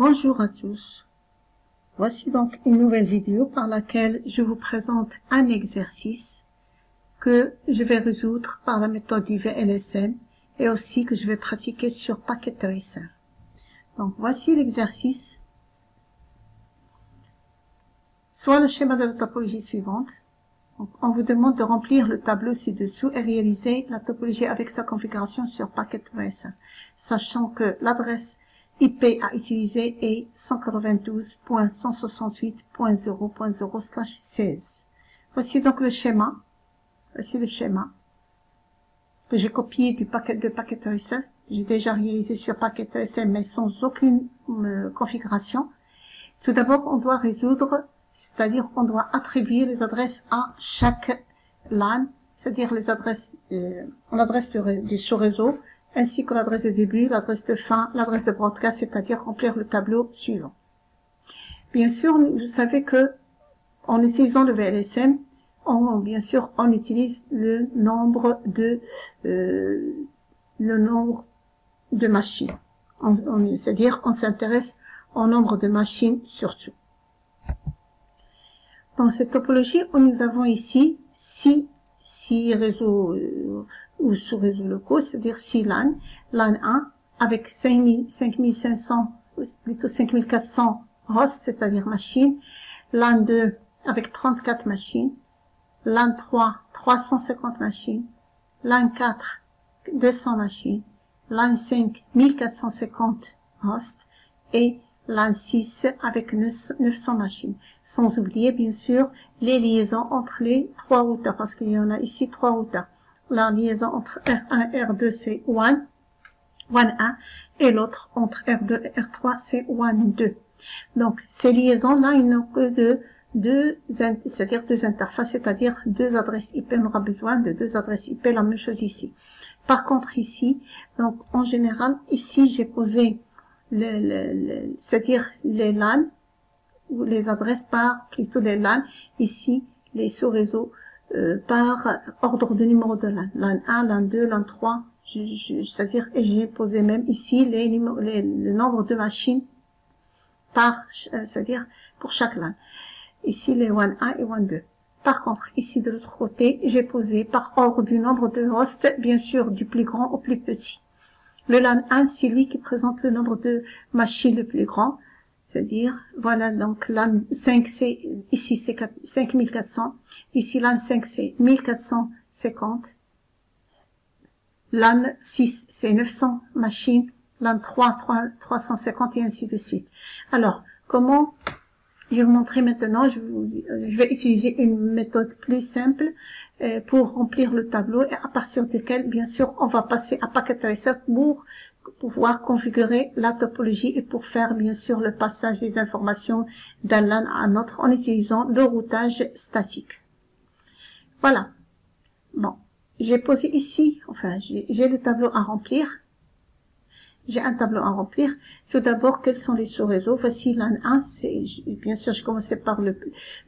Bonjour à tous. Voici donc une nouvelle vidéo par laquelle je vous présente un exercice que je vais résoudre par la méthode du VLSM et aussi que je vais pratiquer sur Packet Tracer. Donc voici l'exercice. Soit le schéma de la topologie suivante. Donc, on vous demande de remplir le tableau ci-dessous et réaliser la topologie avec sa configuration sur Packet Tracer, sachant que l'adresse IP à utiliser est 192.168.0.0/16. Voici donc le schéma. Voici le schéma que j'ai copié du paquet de Packet Tracer. J'ai déjà réalisé sur Packet Tracer, mais sans aucune configuration. Tout d'abord, on doit résoudre, c'est-à-dire on doit attribuer les adresses à chaque LAN, c'est-à-dire les adresses, l'adresse du sous-réseau, ainsi que l'adresse de début, l'adresse de fin, l'adresse de broadcast, c'est-à-dire remplir le tableau suivant. Bien sûr, vous savez que en utilisant le VLSM, bien sûr, on utilise le nombre de machines. C'est-à-dire, on s'intéresse au nombre de machines surtout. Dans cette topologie, nous avons ici six réseaux ou sous-réseaux locaux, c'est-à-dire 6 LAN. LAN 1 avec 5500, plutôt 5400 hosts, c'est-à-dire machines. LAN 2 avec 34 machines. LAN 3, 350 machines. LAN 4, 200 machines. LAN 5, 1450 hosts. Et LAN 6 avec 900 machines. Sans oublier, bien sûr, les liaisons entre les trois routeurs, parce qu'il y en a ici 3 routeurs. La liaison entre R1 et R2, c'est WAN 1, et l'autre entre R2 et R3, c'est WAN 2. Donc, ces liaisons-là, ils n'ont que c'est-à-dire deux interfaces, c'est-à-dire deux adresses IP. On aura besoin de deux adresses IP, la même chose ici. Par contre, ici, donc, en général, ici, j'ai posé c'est-à-dire les LAN, ou les adresses plutôt les LAN, ici, les sous-réseaux, par ordre de numéro de LAN. LAN 1, LAN 2, LAN 3, c'est-à-dire, et j'ai posé même ici le nombre de machines c'est-à-dire, pour chaque LAN. Ici, les WAN 1 et WAN 2. Par contre, ici, de l'autre côté, j'ai posé par ordre du nombre de hosts, bien sûr, du plus grand au plus petit. Le LAN 1, c'est lui qui présente le nombre de machines le plus grand. C'est-à-dire, voilà, donc LAN 5, ici c'est 5400. Ici, LAN 5, c'est 1450. LAN 6, c'est 900 machines. LAN 3, 350 et ainsi de suite. Alors, comment, je vais vous montrer maintenant, je vais utiliser une méthode plus simple pour remplir le tableau et à partir duquel, bien sûr, on va passer à Packet Tracer pour pouvoir configurer la topologie et pour faire, bien sûr, le passage des informations d'un LAN à un autre en utilisant le routage statique. Voilà. Bon. J'ai posé ici, enfin, j'ai le tableau à remplir. J'ai un tableau à remplir. Tout d'abord, quels sont les sous-réseaux? Voici LAN 1, bien sûr, je commençais par le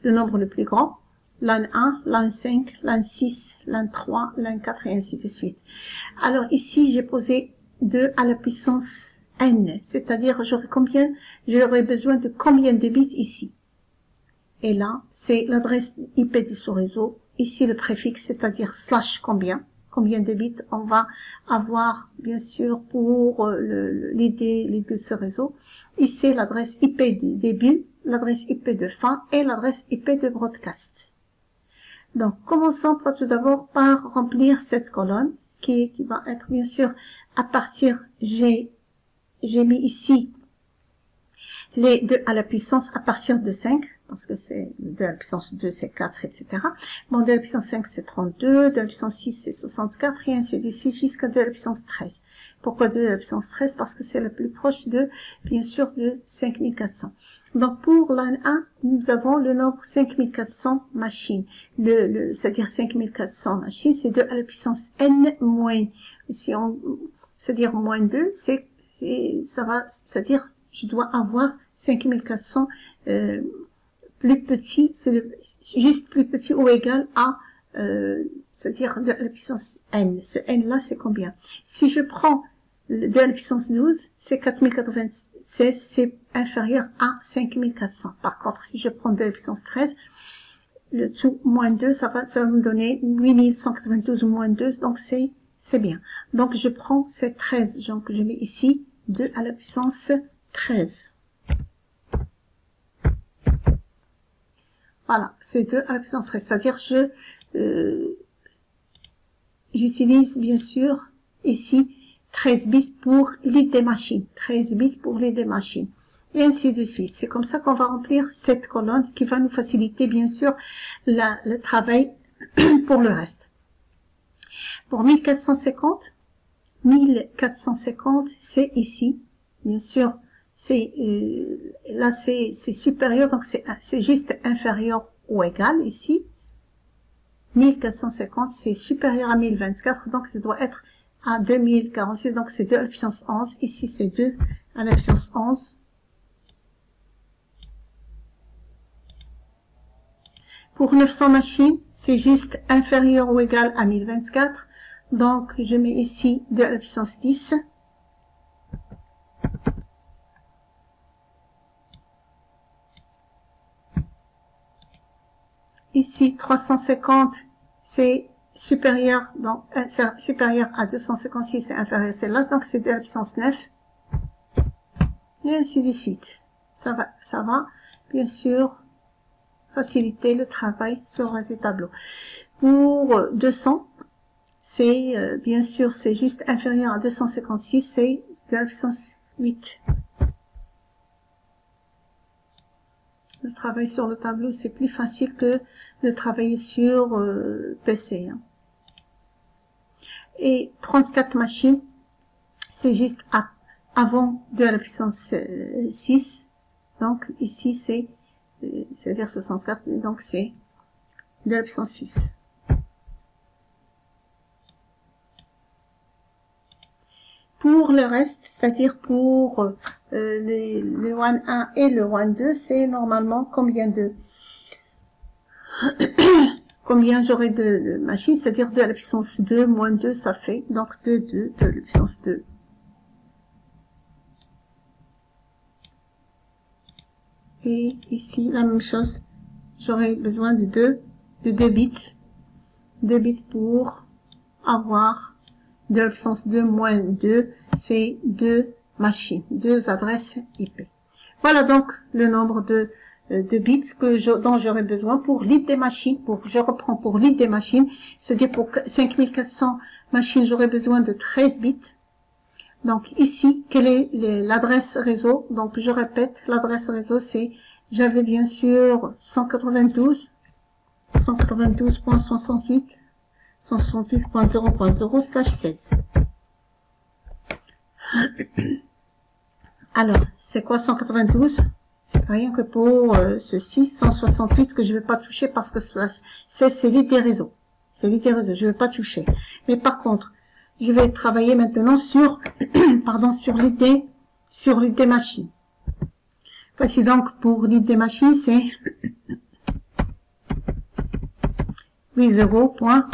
nombre le plus grand. LAN 1, LAN 5, LAN 6, LAN 3, LAN 4 et ainsi de suite. Alors ici, j'ai posé 2 à la puissance n, c'est-à-dire j'aurais besoin de combien de bits ici. Et là, c'est l'adresse IP du sous-réseau. Ici, le préfixe, c'est-à-dire slash combien de bits on va avoir, bien sûr, pour l'idée de ce réseau. Ici, l'adresse IP du début, l'adresse IP de fin et l'adresse IP de broadcast. Donc, commençons tout d'abord par remplir cette colonne qui va être, bien sûr, à partir, j'ai mis ici les 2 à la puissance à partir de 5, parce que c'est 2 à la puissance 2, c'est 4, etc. Bon, 2 à la puissance 5, c'est 32, 2 à la puissance 6, c'est 64, et ainsi de suite, jusqu'à 2 à la puissance 13. Pourquoi 2 à la puissance 13? Parce que c'est la plus proche bien sûr, de 5400. Donc, pour LAN 1, nous avons le nombre 5400 machines. C'est-à-dire 5400 machines, c'est 2 à la puissance n moins, c'est-à-dire moins 2, c'est-à-dire, je dois avoir 5400 plus petit, juste plus petit ou égal à, c'est-à-dire 2 à la puissance n. Ce n là, c'est combien? Si je prends 2 à la puissance 12, c'est c'est inférieur à 5400. Par contre, si je prends 2 à la puissance 13, le tout moins 2, ça va me donner 8192 moins 2, donc c'est bien. Donc je prends ces 13, donc je mets ici 2 à la puissance 13. Voilà, c'est 2 à la puissance 13, c'est-à-dire j'utilise bien sûr ici 13 bits pour l'id des machines, 13 bits pour l'id des machines, et ainsi de suite. C'est comme ça qu'on va remplir cette colonne qui va nous faciliter bien sûr le travail pour le reste. Pour 1450, c'est ici, bien sûr, là c'est supérieur, donc c'est juste inférieur ou égal ici. 1450, c'est supérieur à 1024, donc ça doit être à 2046, donc c'est 2 à la puissance 11. Ici, c'est 2 à la puissance 11. Pour 900 machines, c'est juste inférieur ou égal à 1024. Donc, je mets ici 2 à la puissance 10. Ici, 350, c'est supérieur, donc, supérieur à 256, c'est inférieur à celle-là, donc c'est 2 à la puissance 9. Et ainsi de suite. Ça va, bien sûr, faciliter le travail sur ce tableau. Pour 200, c'est, bien sûr, c'est juste inférieur à 256, c'est 2 à la puissance 8. Le travail sur le tableau, c'est plus facile que de travailler sur PC. Hein. Et 34 machines, c'est juste avant 2 à la puissance 6. Donc ici, c'est-à-dire 64, donc c'est 2 à la puissance 6. Pour le reste, c'est-à-dire pour le WAN 1 et le WAN 2, c'est normalement combien j'aurai de machines, c'est-à-dire 2 à la puissance 2 moins 2, ça fait donc 2 à la puissance 2. Et ici, la même chose, j'aurai besoin de 2 bits. 2 bits pour avoir 2 à la puissance 2 moins 2, c'est 2 machines, 2 adresses IP. Voilà donc le nombre de bits dont j'aurai besoin pour l'id des machines. Je reprends pour l'id des machines, c'est-à-dire pour 5400 machines, j'aurai besoin de 13 bits. Donc ici, quelle est l'adresse réseau? Donc je répète, l'adresse réseau c'est, j'avais bien sûr 192.68 168.0.0/16. Alors, c'est quoi 192? C'est rien que pour ceci, 168 que je ne vais pas toucher parce que c'est l'id des réseaux. C'est l'id des réseaux, je ne vais pas toucher. Mais par contre, je vais travailler maintenant sur, sur l'id des machines. Voici donc pour l'id des machines, c'est 80.80.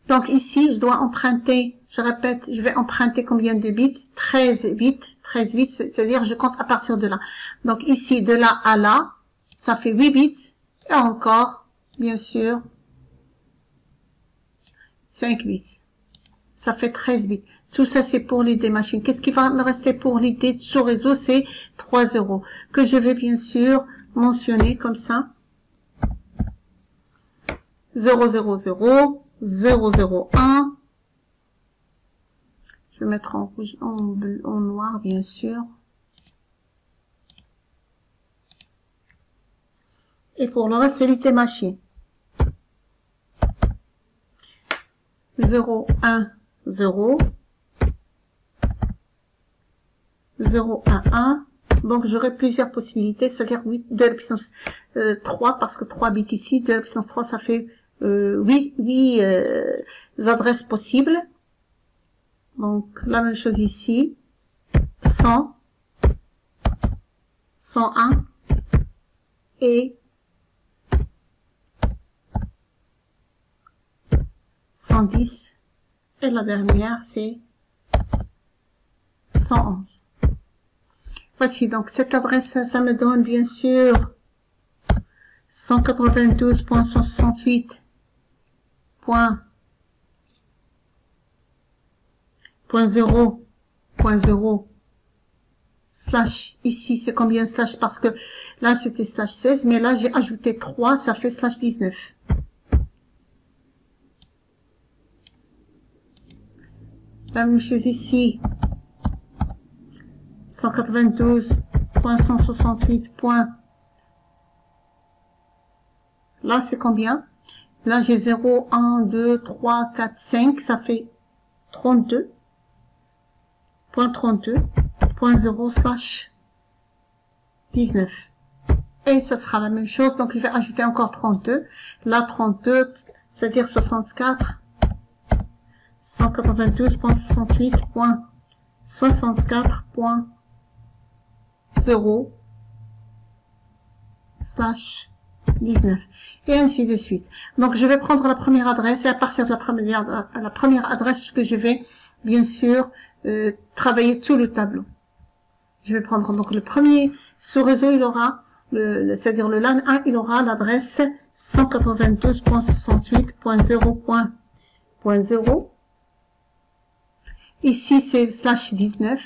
Donc ici, je dois emprunter, je répète, je vais emprunter combien de bits? 13 bits, c'est-à-dire je compte à partir de là. Donc ici, de là à là, ça fait 8 bits, et encore, bien sûr, 5 bits. Ça fait 13 bits. Tout ça, c'est pour l'id des machines. Qu'est-ce qui va me rester pour l'id sous réseau? C'est 3 0, que je vais bien sûr mentionner comme ça. 000, 001. Je vais mettre en rouge, en noir, bien sûr. Et pour le reste, c'est l'id des machines. 0, 1, 0. 0, 1, 1. Donc, j'aurai plusieurs possibilités, c'est-à-dire 2 à la puissance 3, parce que 3 bits ici, 2 à la puissance 3, ça fait 8 adresses possibles. Donc, la même chose ici. 100, 101 et 110 Et la dernière, c'est 111. Voici, donc cette adresse, ça me donne bien sûr 192.68.0.0 slash, ici c'est combien slash, parce que là c'était slash 16, mais là j'ai ajouté 3, ça fait slash 19. La même chose ici, 192.168. Là c'est combien? Là j'ai 0, 1, 2, 3, 4, 5, ça fait 32.0 slash 19. Et ça sera la même chose, donc je vais ajouter encore 32. Là 32, c'est-à-dire 64. 192.68.64.0 slash 19. Et ainsi de suite. Donc je vais prendre la première adresse et à partir de la première adresse que je vais bien sûr travailler tout le tableau. Je vais prendre donc le premier sous-réseau, il aura, c'est-à-dire le LAN 1, il aura l'adresse 192.68.0.0. Ici, c'est slash 19,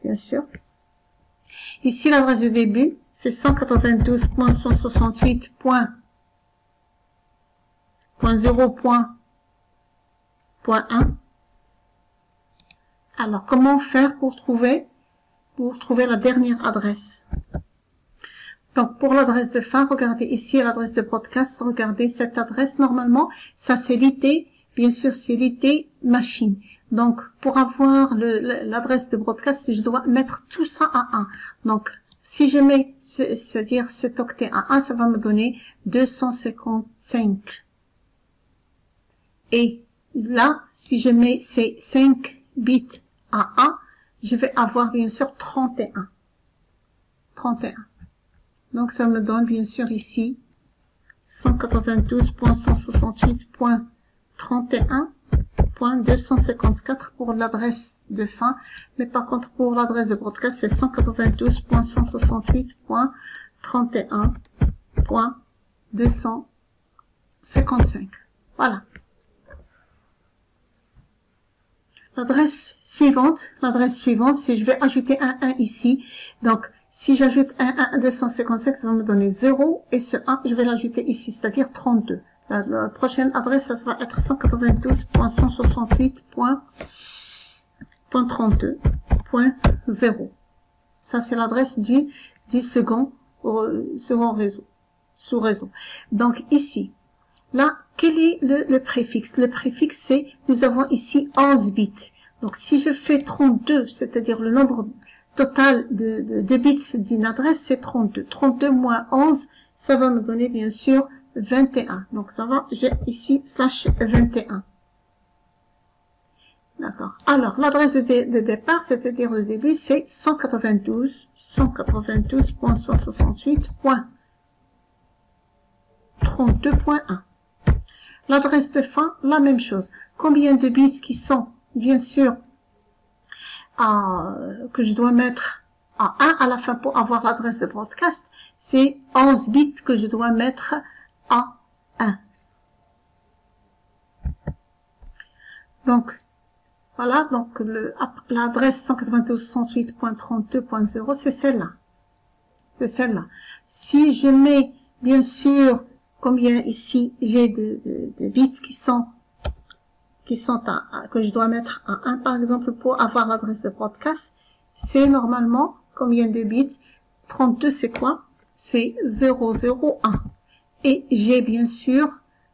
bien sûr. Ici, l'adresse de début, c'est 192.168.0.1. Alors, comment faire pour trouver la dernière adresse? Donc, pour l'adresse de fin, regardez ici l'adresse de broadcast, regardez cette adresse, normalement, ça c'est l'IT, bien sûr, c'est l'IT machine. Donc, pour avoir l'adresse de broadcast, je dois mettre tout ça à 1. Donc, si je mets, c'est-à-dire cet octet à 1, ça va me donner 255. Et là, si je mets ces 5 bits à 1, je vais avoir bien sûr 31. Donc, ça me donne bien sûr ici 192.168.31.254 pour l'adresse de fin. Mais par contre, pour l'adresse de broadcast, c'est 192.168.31.255. Voilà. L'adresse suivante, si je vais ajouter un 1 ici, donc si j'ajoute un 1 à 255, ça va me donner 0, et ce 1, je vais l'ajouter ici, c'est-à-dire 32. La prochaine adresse, ça va être 192.168.32.0. Ça, c'est l'adresse du second réseau, sous-réseau. Donc ici, là, quel est le préfixe? Le préfixe, c'est, nous avons ici 11 bits. Donc, si je fais 32, c'est-à-dire le nombre total de bits d'une adresse, c'est 32. 32 moins 11, ça va me donner, bien sûr, 21. Donc, ça va, j'ai ici, slash 21. D'accord. Alors, l'adresse de départ, c'est-à-dire le début, c'est 192.168.32.1. L'adresse de fin, la même chose. Combien de bits qui sont, bien sûr, que je dois mettre à 1 à la fin pour avoir l'adresse de broadcast, c'est 11 bits que je dois mettre à 1. Donc, voilà, donc l'adresse 192.168.32.0, c'est celle-là. C'est celle-là. Si je mets, bien sûr, combien ici j'ai de bits que je dois mettre à 1, par exemple, pour avoir l'adresse de broadcast, c'est normalement combien de bits? 32, c'est quoi? C'est 001. Et j'ai bien sûr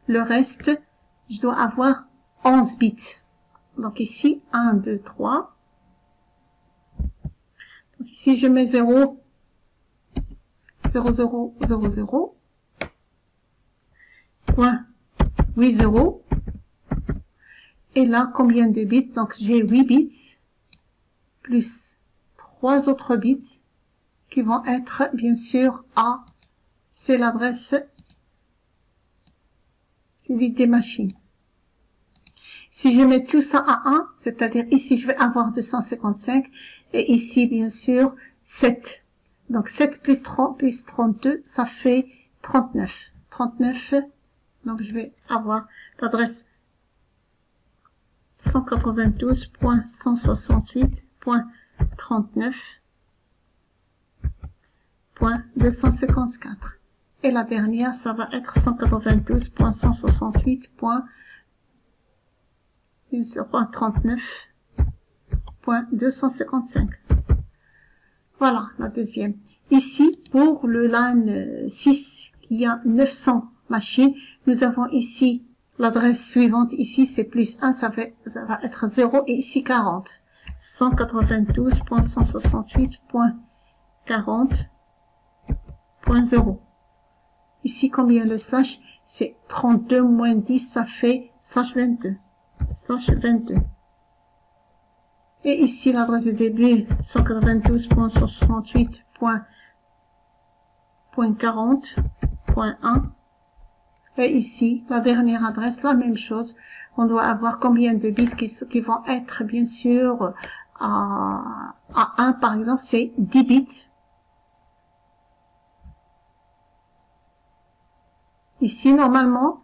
le reste, je dois avoir 11 bits. Donc ici, 1, 2, 3. Donc ici, je mets 0, 0, 0, 0, 0. Point 8, 0. Et là, combien de bits? Donc, j'ai 8 bits, plus 3 autres bits, qui vont être, bien sûr, A. C'est l'adresse, c'est l'IT machine. Si je mets tout ça à 1, c'est-à-dire ici, je vais avoir 255, et ici, bien sûr, 7. Donc, 7 plus 30 plus 32, ça fait 39. 39, donc je vais avoir l'adresse 192.168.39.254. Et la dernière, ça va être 192.168. Bien sûr, .39.255. Voilà, la deuxième. Ici, pour le line 6, qui a 900 machines, nous avons ici l'adresse suivante. Ici, c'est plus 1, ça va être 0, et ici 40. 192.168.40.0. Ici, combien le slash? C'est 32 moins 10, ça fait slash 22. Slash 22. Et ici, l'adresse de début, 192.168.40.1. Et ici, la dernière adresse, la même chose. On doit avoir combien de bits qui vont être, bien sûr, à 1, par exemple, c'est 10 bits. Ici, normalement,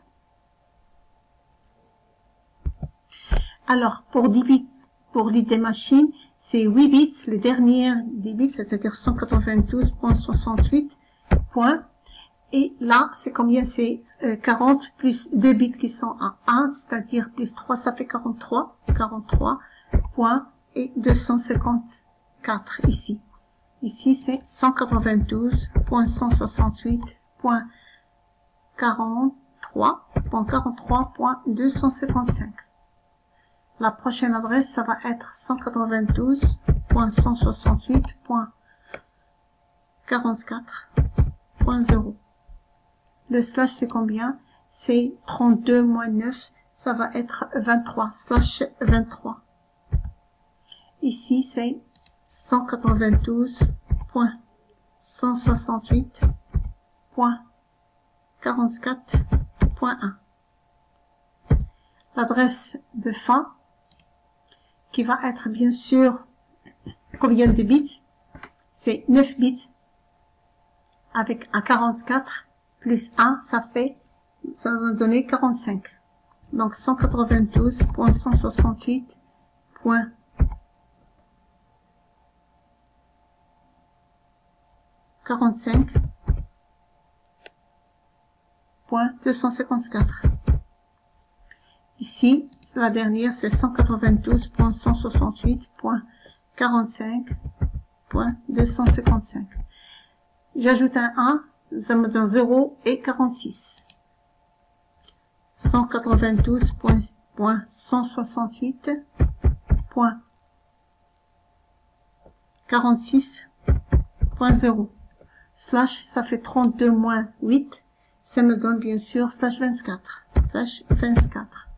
alors, pour 10 bits, pour l'idée machine, c'est 8 bits, le dernier 10 bits, c'est-à-dire 192.68 points. Et là, c'est combien? C'est 40 plus 2 bits qui sont à 1, c'est-à-dire plus 3, ça fait 43. 43 points et 254 ici. Ici, c'est 192.168.43.255. La prochaine adresse, ça va être 192.168.44.0. Le slash, c'est combien? C'est 32 moins 9, ça va être 23, slash 23. Ici, c'est 192.168.44.1. L'adresse de fin, qui va être bien sûr combien de bits? C'est 9 bits avec un 44 plus 1, ça va donner 45. Donc 192.168.45.254. Ici, la dernière, c'est 192.168.45.255. J'ajoute un 1, ça me donne 0 et 46. 192.168.46.0. Slash, ça fait 32 moins 8. Ça me donne bien sûr slash 24. Slash 24.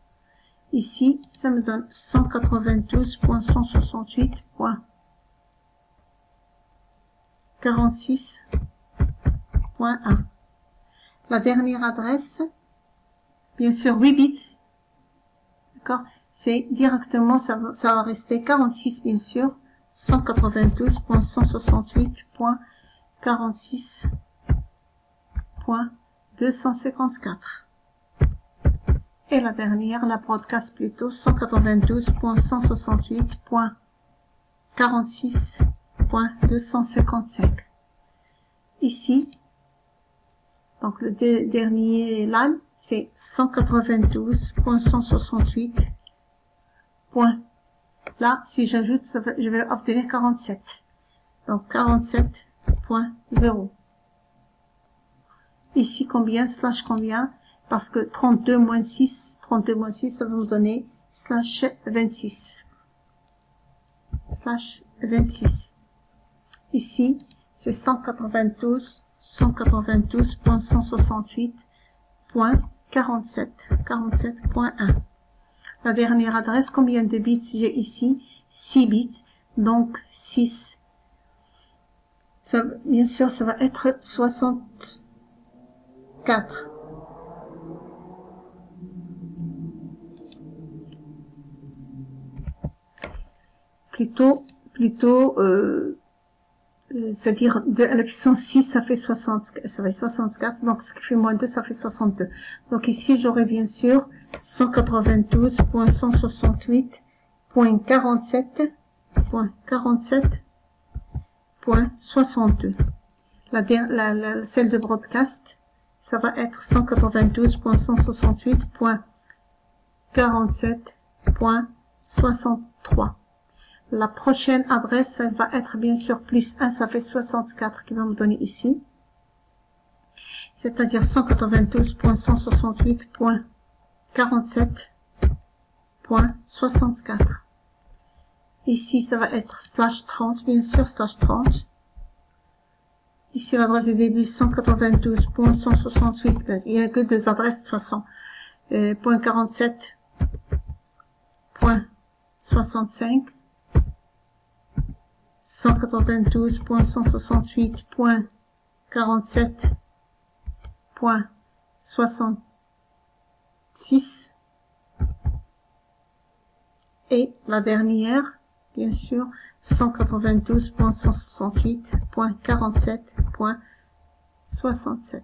Ici, ça me donne 192.168.46.1. La dernière adresse, bien sûr 8 bits, d'accord, c'est directement, ça va rester 46 bien sûr, 192.168.46.254. Et la dernière, la broadcast plutôt, 192.168.46.255. Ici, donc le dernier LAN, c'est 192.168. Là, si j'ajoute, je vais obtenir 47. Donc 47.0. Ici, combien, slash combien? Parce que 32 moins 6, ça va nous donner slash 26. Slash 26. Ici, c'est 192.168.47.1. La dernière adresse, combien de bits j'ai ici? 6 bits. Donc, 6. Ça, bien sûr, ça va être 64. plutôt, c'est-à-dire 2 à la puissance 6, ça fait 64, donc ce qui fait moins 2, ça fait 62. Donc ici, j'aurai bien sûr 192.168.47.62. Celle de broadcast, ça va être 192.168.47.63. La prochaine adresse, elle va être bien sûr plus 1, ça fait 64 qui va me donner ici. C'est-à-dire 192.168.47.64. Ici, ça va être /30, bien sûr, /30. Ici, l'adresse du début, 192.168, ben, il n'y a que 2 adresses de toute façon. .47.65. 192.168.47.66 et la dernière, bien sûr, 192.168.47.67.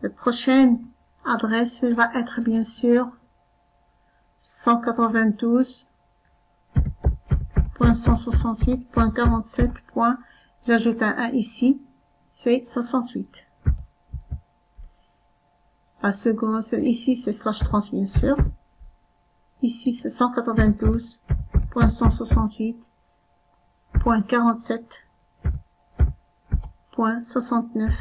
La prochaine adresse va être bien sûr 192.168.47. J'ajoute un 1 ici, c'est 68. La seconde, ici c'est /30 bien sûr. Ici c'est 192.168.47.69.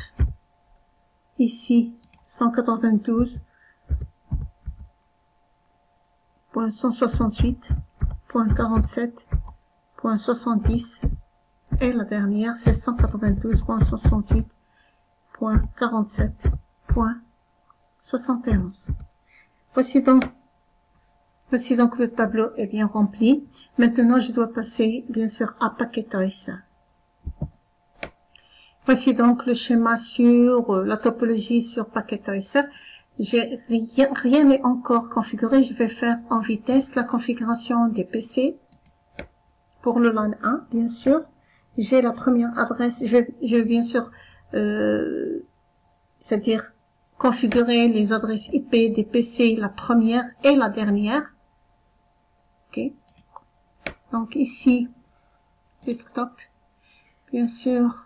Ici 192.168.47.70 et la dernière c'est 192.168.47.71. Voici donc le tableau est bien rempli. Maintenant je dois passer bien sûr à Packet Tracer. Voici donc le schéma sur la topologie sur Packet Tracer. J'ai rien n'est encore configuré. Je vais faire en vitesse la configuration des PC pour le LAN 1, bien sûr. J'ai la première adresse. Je vais bien sûr, c'est-à-dire configurer les adresses IP des PC, la première et la dernière. Ok. Donc ici, desktop, bien sûr,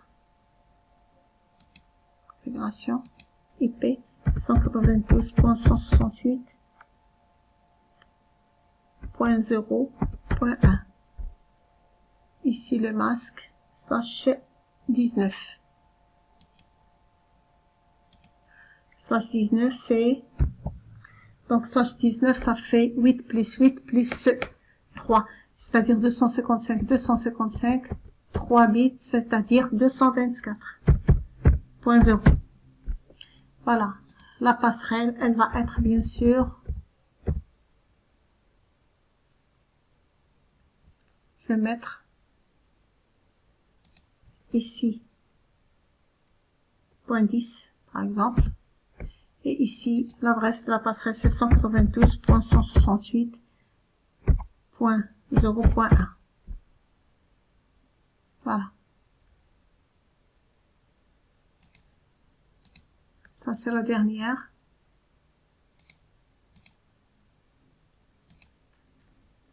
configuration IP 192.168.0.1. Ici le masque /19. /19 c'est donc /19 ça fait 8 plus 8 plus 3, c'est-à-dire 255, 3 bits, c'est-à-dire 224.0. Voilà, la passerelle, elle va être bien sûr, je vais mettre ici, point 10 par exemple, et ici, l'adresse de la passerelle c'est 192.168.0.1. Voilà. Ça, c'est la dernière.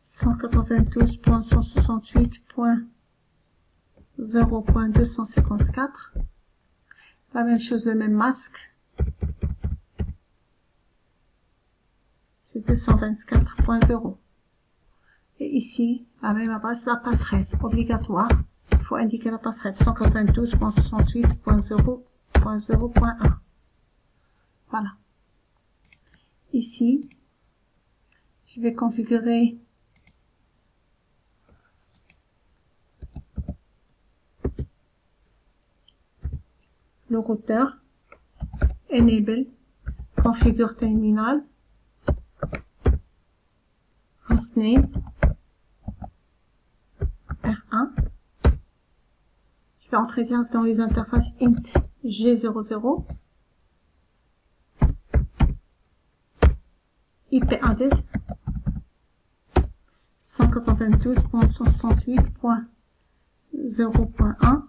.192.168.0.254. La même chose, le même masque. C'est 224.0. Et ici, la même adresse, la passerelle. Obligatoire. Il faut indiquer la passerelle. 192.168.0.0.1. Voilà. Ici, je vais configurer le routeur. Enable. Configure terminal. Hostname. R1. Je vais entrer direct dans les interfaces int G00. IP added 192.168.0.1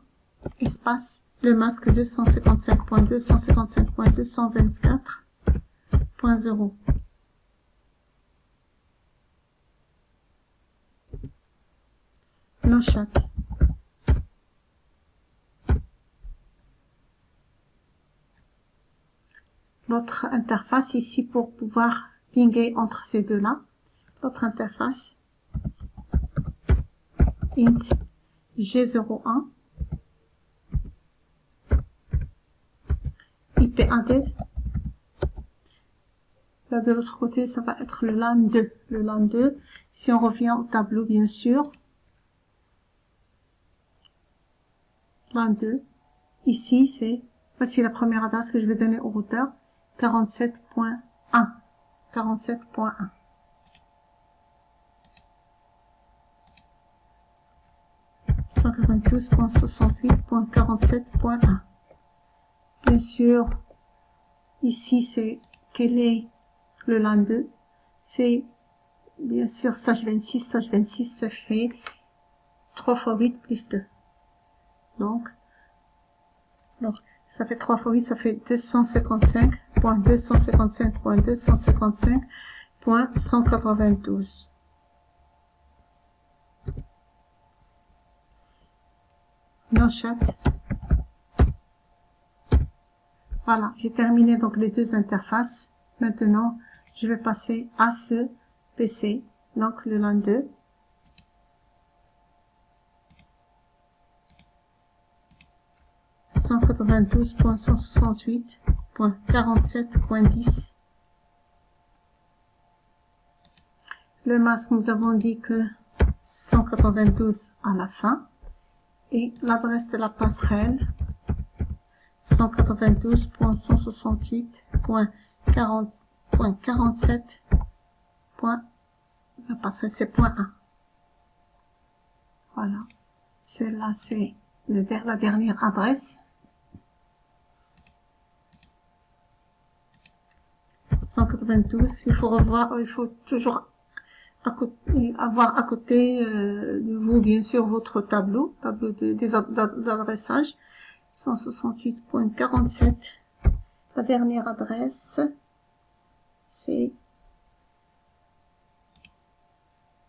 espace le masque 255.255.224.0. No chat. L'autre interface ici pour pouvoir pinguer entre ces deux-là. L'autre interface int G01 IP added. Là de l'autre côté, ça va être le LAN 2. Le LAN 2, si on revient au tableau bien sûr, LAN 2, ici c'est, voici la première adresse que je vais donner au routeur, 47.1. 47.1. .192.68.47.1. Bien sûr, ici c'est quel est le LAN 2. C'est bien sûr stage 26. Stage 26 ça fait 3 fois 8 plus 2. Donc ça fait 3 fois 8, ça fait 255.255.255.192. No chat. Voilà, j'ai terminé donc les deux interfaces. Maintenant, je vais passer à ce PC, donc le LAN 2. .192.168.47.10. Le masque, nous avons dit que 192 à la fin. Et l'adresse de la passerelle 192.168.47. La passerelle c'est .1. Voilà. Celle-là c'est la dernière adresse. 192. Il faut revoir, il faut toujours avoir à côté de vous bien sûr votre tableau d'adressage. 168.47. La dernière adresse c'est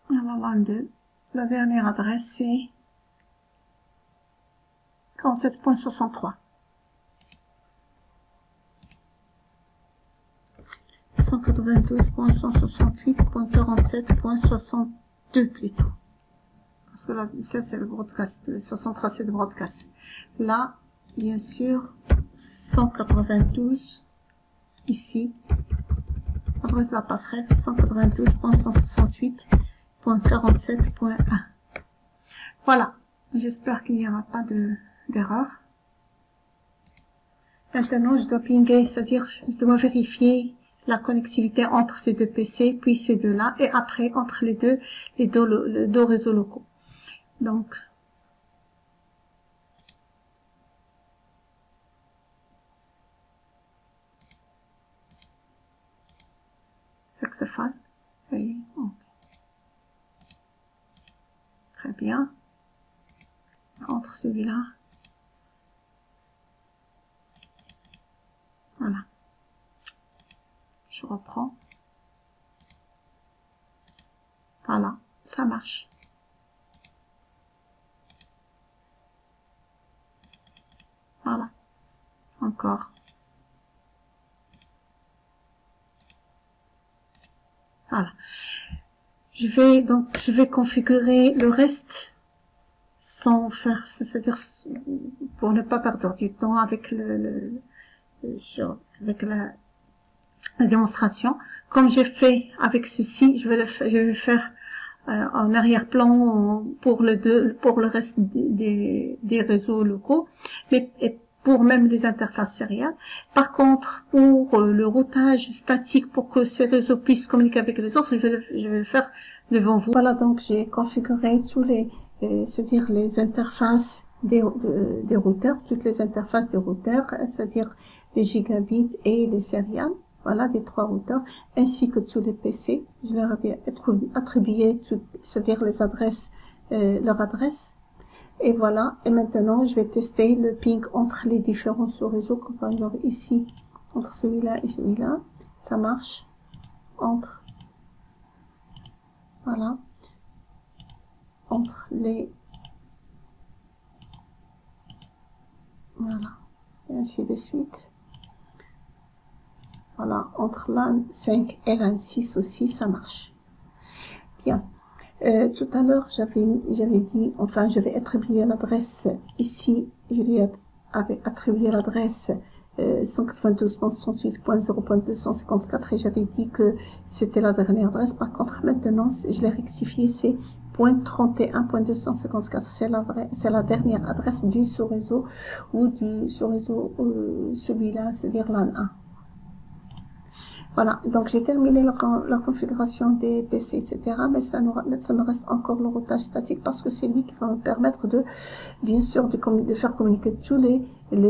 la LAN 2. La dernière adresse c'est 47.63. 192.168.47.62 plutôt. Parce que là, ça c'est le broadcast, le 63 c'est le broadcast. Là, bien sûr, 192, ici, adresse de la passerelle, 192.168.47.1. Voilà, j'espère qu'il n'y aura pas d'erreur. Maintenant, je dois pinguer, c'est-à-dire, je dois vérifier la connectivité entre ces deux PC, puis ces deux-là, et après, entre les deux réseaux locaux. Donc, Saxophone, oui, okay. Très bien. Entre celui-là. Voilà. Je reprends. Voilà, ça marche. Voilà. Encore. Voilà. Je vais configurer le reste sans faire, c'est-à-dire pour ne pas perdre du temps avec la démonstration. Comme j'ai fait avec ceci, je vais faire en arrière-plan pour le reste des réseaux locaux, et pour même les interfaces sériales. Par contre, pour le routage statique, pour que ces réseaux puissent communiquer avec les autres, je vais le faire devant vous. Voilà, donc j'ai configuré tous c'est-à-dire les interfaces des routeurs, toutes les interfaces des routeurs, c'est-à-dire les gigabits et les sériales. voilà, des 3 routeurs, ainsi que tous les PC. Je leur avais attribué, c'est-à-dire les adresses, leur adresse. Et voilà. Et maintenant, je vais tester le ping entre les différents sous-réseaux, comme par exemple ici, entre celui-là et celui-là. Ça marche. Entre, voilà, entre les, voilà, et ainsi de suite. Voilà, entre LAN 5 et LAN 6 aussi, ça marche. Bien. Tout à l'heure, j'avais dit, enfin, j'avais attribué l'adresse ici, je lui avais attribué l'adresse 192.168.0.254 et j'avais dit que c'était la dernière adresse. Par contre, maintenant, je l'ai rectifié, c'est .31.254. C'est la dernière adresse du sous-réseau ou du sous-réseau, celui-là, c'est-à-dire LAN 1. Voilà, donc j'ai terminé la configuration des PC, etc. Mais ça me reste encore le routage statique parce que c'est lui qui va me permettre de, bien sûr, de faire communiquer tous les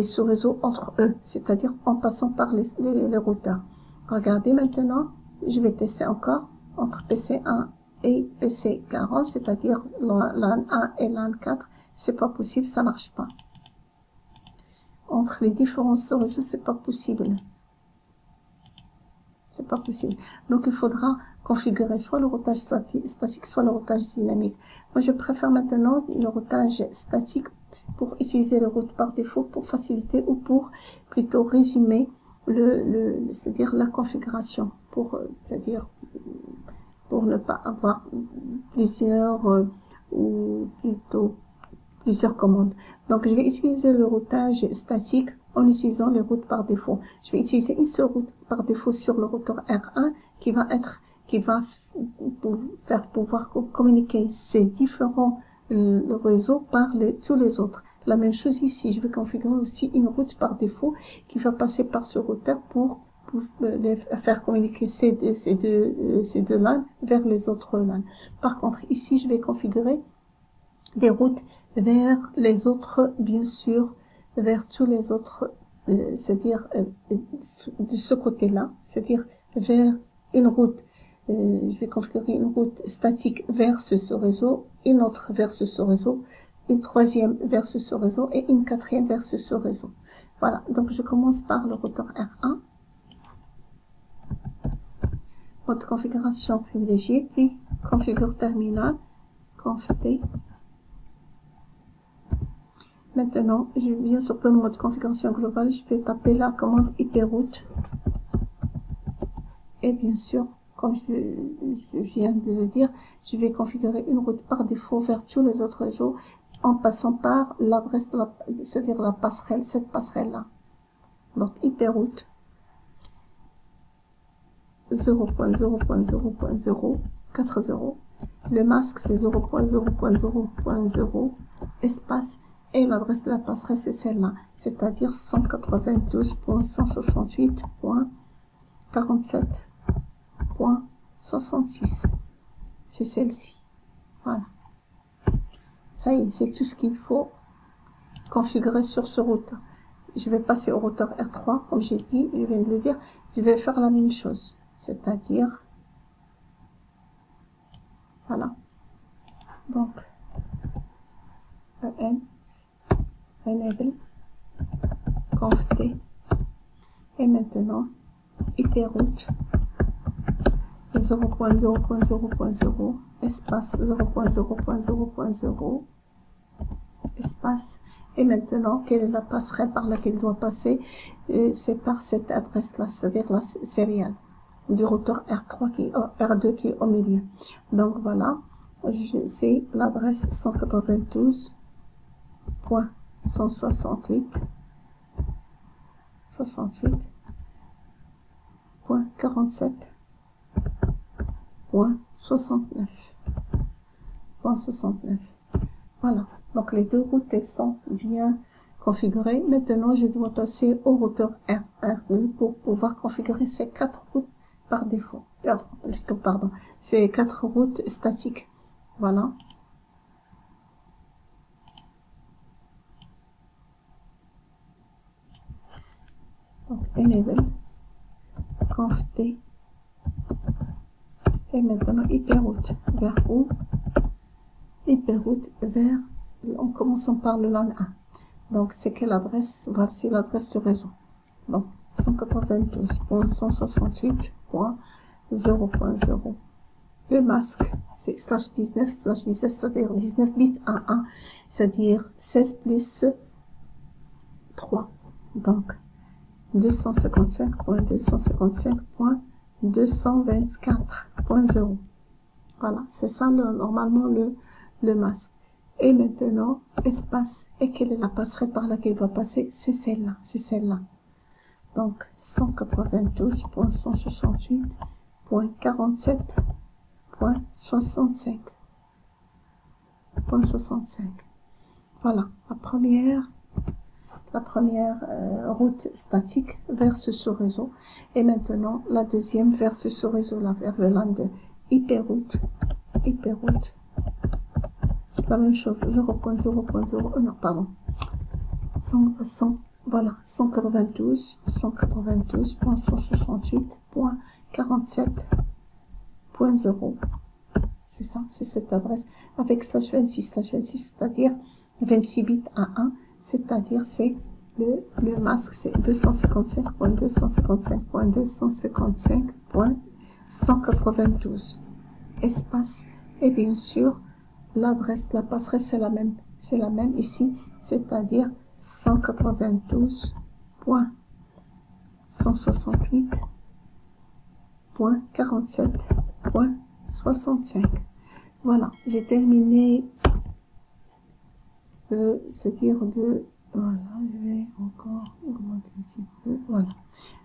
sous-réseaux entre eux, c'est-à-dire en passant par les routeurs. Regardez maintenant, je vais tester encore entre PC1 et PC40, c'est-à-dire LAN 1 et LAN 4, c'est pas possible, ça marche pas. Entre les différents sous-réseaux, c'est pas possible. C'est pas possible. Donc, il faudra configurer soit le routage statique, soit le routage dynamique. Moi, je préfère maintenant le routage statique pour utiliser le route par défaut pour faciliter ou pour plutôt résumer c'est-à-dire la configuration c'est-à-dire pour ne pas avoir plusieurs ou plutôt plusieurs commandes. Donc, je vais utiliser le routage statique en utilisant les routes par défaut. Je vais utiliser une seule route par défaut sur le routeur R1 qui va faire pouvoir communiquer ces différents réseaux par tous les autres. La même chose ici, je vais configurer aussi une route par défaut qui va passer par ce routeur pour faire communiquer ces deux LAN vers les autres LAN. Par contre, ici, je vais configurer des routes vers les autres, bien sûr, vers tous les autres, c'est-à-dire de ce côté-là, c'est-à-dire vers une route. Je vais configurer une route statique vers ce sous-réseau, une autre vers ce sous-réseau, une troisième vers ce sous-réseau et une quatrième vers ce sous-réseau. Voilà, donc je commence par le routeur R1. Mode configuration privilégié, puis configure terminal, conft-t. Maintenant, je viens sur le mode configuration globale, je vais taper la commande iproute. Et bien sûr, comme je viens de le dire, je vais configurer une route par défaut vers tous les autres réseaux en passant par l'adresse de c'est-à-dire la passerelle, cette passerelle-là. Donc, iproute 0.0.0.0.40. Le masque, c'est 0.0.0.0.0 espace. Et l'adresse de la passerelle, c'est celle-là, c'est-à-dire 192.168.47.66. C'est celle-ci. Voilà. Ça y est, c'est tout ce qu'il faut configurer sur ce routeur. Je vais passer au routeur R3, comme j'ai dit, je viens de le dire. Je vais faire la même chose, c'est-à-dire, voilà. Donc, EN. Enable, conft-t, et maintenant iproute 0.0.0.0 espace 0.0.0.0 espace, et maintenant quelle est la passerelle par laquelle il doit passer? C'est par cette adresse là, c'est-à-dire la serial du routeur R3 R2 qui est au milieu. Donc voilà, c'est l'adresse 192.168.47.69. Voilà, donc les deux routes elles sont bien configurées. Maintenant, je dois passer au routeur R2 pour pouvoir configurer ces 4 routes par défaut. Pardon, ces 4 routes statiques. Voilà. Donc, enable, conft et maintenant hyperroute. Vers où? Hyperroute vers, en commençant par le LAN 1. Donc, c'est quelle adresse? Voici l'adresse du réseau. Donc, 192.168.0.0. Le masque, c'est /19, c'est-à-dire 19 bits à 1, c'est-à-dire 16 plus 3. Donc, 255.255.224.0. Voilà, c'est ça normalement le masque. Et maintenant, espace, et quelle est la passerelle par laquelle il va passer? C'est celle-là, c'est celle-là. Donc, 192.168.47.65. Voilà, la première route statique vers ce sous-réseau. Et maintenant, la deuxième vers ce sous-réseau-là, vers le LAN de hyperroute. La même chose, 0.0.0, non, pardon. Voilà, 192.168.47.0. C'est ça, c'est cette adresse avec /26, c'est-à-dire 26 bits à 1, c'est-à-dire c'est le masque, c'est 255.255.255.192. Espace, et bien sûr, l'adresse de la passerelle, c'est la même ici, c'est-à-dire 192.168.47.65. Voilà, j'ai terminé voilà, je vais encore augmenter un petit peu, voilà.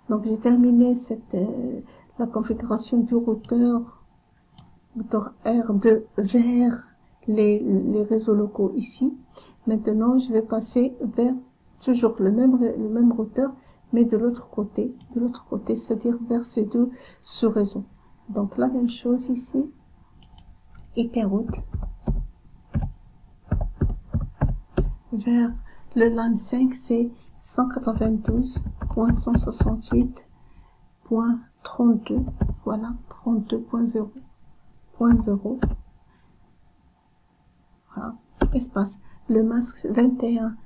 Donc, j'ai terminé la configuration du routeur R2 vers les réseaux locaux ici. Maintenant, je vais passer vers toujours le même routeur, mais de l'autre côté, c'est-à-dire vers ces deux sous-réseaux. Donc, la même chose ici, hyperroute, vers le LAN 5, c'est 192.168.32, voilà, 32.0. Voilà, espace. Le masque 21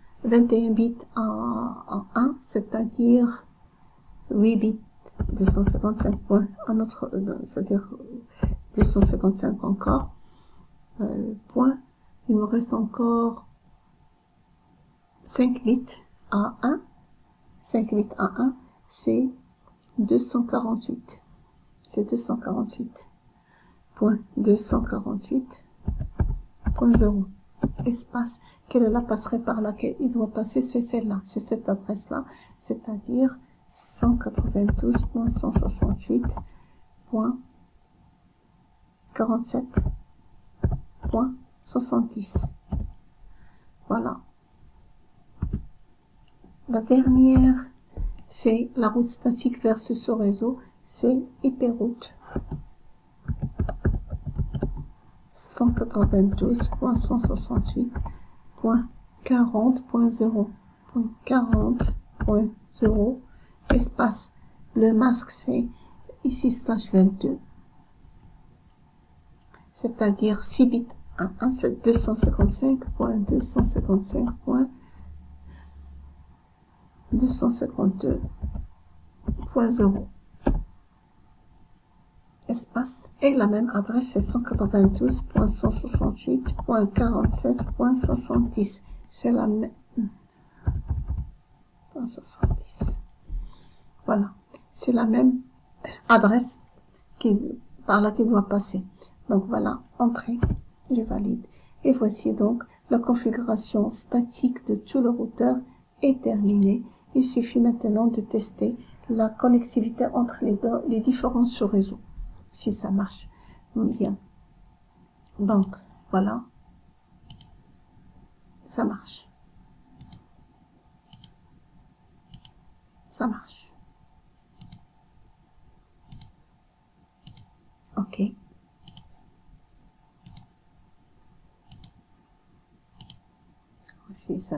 bits en 1, c'est-à-dire 8 bits, 255 points, c'est-à-dire 255 encore, points. Il me reste encore 5 bits à 1. 5 bits à 1, c'est 248. C'est 248.248.0. Espace, quelle est la passerelle par laquelle il doit passer? C'est celle-là, c'est cette adresse-là, c'est-à-dire 192.168.47.70. Voilà. La dernière, c'est la route statique vers ce sous-réseau, c'est hyperroute. 192.168.40.0. Espace. Le masque, c'est ici /22. C'est-à-dire 6 bits à 1, c'est 255.255.252.0. Espace, et la même adresse, c'est 192.168.47.70. C'est la même. 70. Voilà. C'est la même adresse par laquelle il doit passer. Donc voilà, entrée, je valide. Et voici donc la configuration statique de tout le routeur est terminée. Il suffit maintenant de tester la connectivité entre les différents sous-réseaux. Si ça marche bien. Donc, voilà. Ça marche. Ça marche. OK. Si ça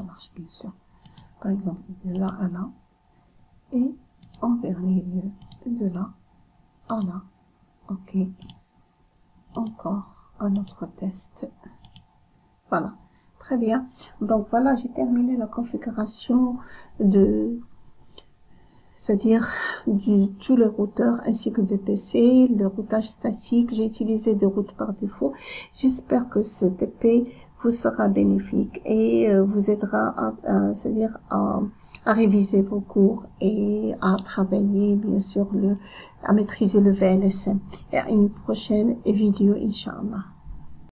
marche bien sûr. Par exemple, de là à là. Et envers les lieux de là à là. Ok. Encore un autre test. Voilà. Très bien. Donc voilà, j'ai terminé la configuration de, c'est-à-dire tout le routeur ainsi que de PC, le routage statique. J'ai utilisé des routes par défaut. J'espère que ce TP vous sera bénéfique et vous aidera c'est-à-dire à réviser vos cours et à travailler, bien sûr, à maîtriser le VLSM. Et à une prochaine vidéo, Inch'Allah.